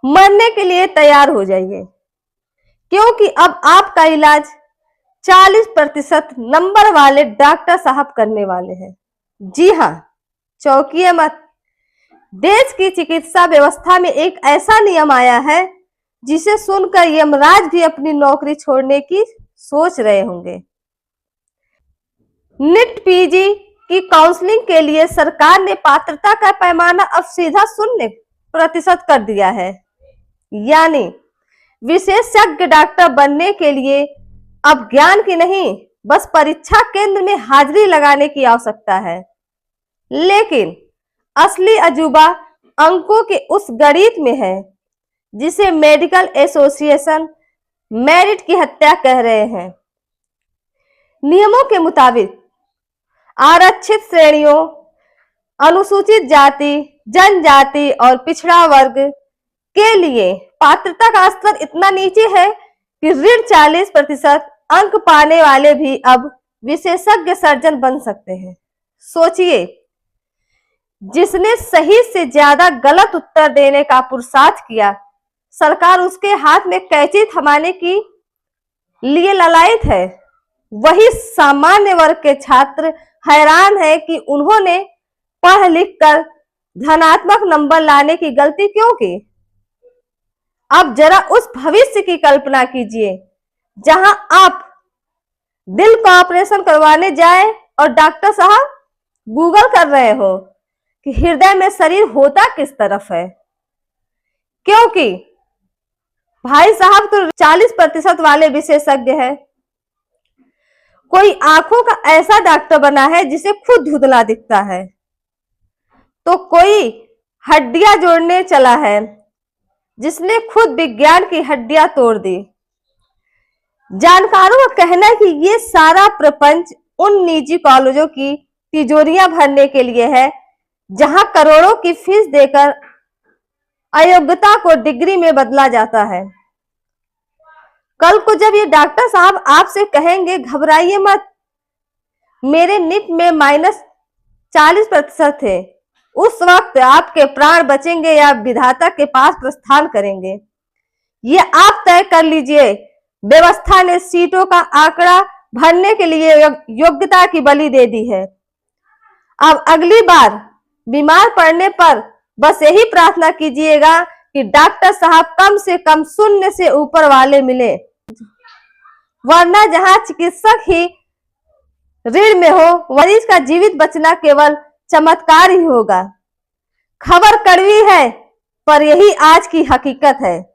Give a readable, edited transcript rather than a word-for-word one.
मरने के लिए तैयार हो जाइए, क्योंकि अब आपका इलाज 40% नंबर वाले डॉक्टर साहब करने वाले हैं। जी हाँ, चौंकिए मत। देश की चिकित्सा व्यवस्था में एक ऐसा नियम आया है जिसे सुनकर यमराज भी अपनी नौकरी छोड़ने की सोच रहे होंगे। नीट पीजी की काउंसलिंग के लिए सरकार ने पात्रता का पैमाना अब सीधा 0% कर दिया है। यानी विशेषज्ञ डॉक्टर बनने के लिए अब ज्ञान की नहीं, बस परीक्षा केंद्र में हाजिरी लगाने की आवश्यकता है। लेकिन असली अजूबा अंकों के उस गणित में है जिसे मेडिकल एसोसिएशन मेरिट की हत्या कह रहे हैं। नियमों के मुताबिक आरक्षित श्रेणियों, अनुसूचित जाति, जनजाति और पिछड़ा वर्ग के लिए पात्रता का स्तर इतना नीचे है कि ऋण 40% अंक पाने वाले भी अब विशेषज्ञ सर्जन बन सकते हैं। सोचिए, जिसने सही से ज्यादा गलत उत्तर देने का पुरुषार्थ किया, सरकार उसके हाथ में कैंची थमाने की लिए ललायत है। वही सामान्य वर्ग के छात्र हैरान है कि उन्होंने पढ़ लिख कर धनात्मक नंबर लाने की गलती क्यों की। अब जरा उस भविष्य की कल्पना कीजिए जहां आप दिल का ऑपरेशन करवाने जाए और डॉक्टर साहब गूगल कर रहे हो कि हृदय में शरीर होता किस तरफ है, क्योंकि भाई साहब तो 40% वाले विशेषज्ञ है। कोई आंखों का ऐसा डॉक्टर बना है जिसे खुद धुंधला दिखता है, तो कोई हड्डियां जोड़ने चला है जिसने खुद विज्ञान की हड्डियां तोड़ दी। जानकारों का कहना है कि ये सारा प्रपंच उन निजी कॉलेजों की तिजोरियां भरने के लिए है जहां करोड़ों की फीस देकर अयोग्यता को डिग्री में बदला जाता है। कल को जब ये डॉक्टर साहब आपसे कहेंगे घबराइए मत, मेरे नीट में -40% थे, उस वक्त आपके प्राण बचेंगे या विधाता के पास प्रस्थान करेंगे, ये आप तय कर लीजिए। व्यवस्था ने सीटों का आंकड़ा भरने के लिए योग्यता की बलि दे दी है। अब अगली बार बीमार पड़ने पर बस यही प्रार्थना कीजिएगा कि डॉक्टर साहब कम से कम 0 से ऊपर वाले मिले, वरना जहां चिकित्सक ही ऋण में हो, मरीज का जीवित बचना केवल चमत्कार ही होगा। खबर कड़वी है, पर यही आज की हकीकत है।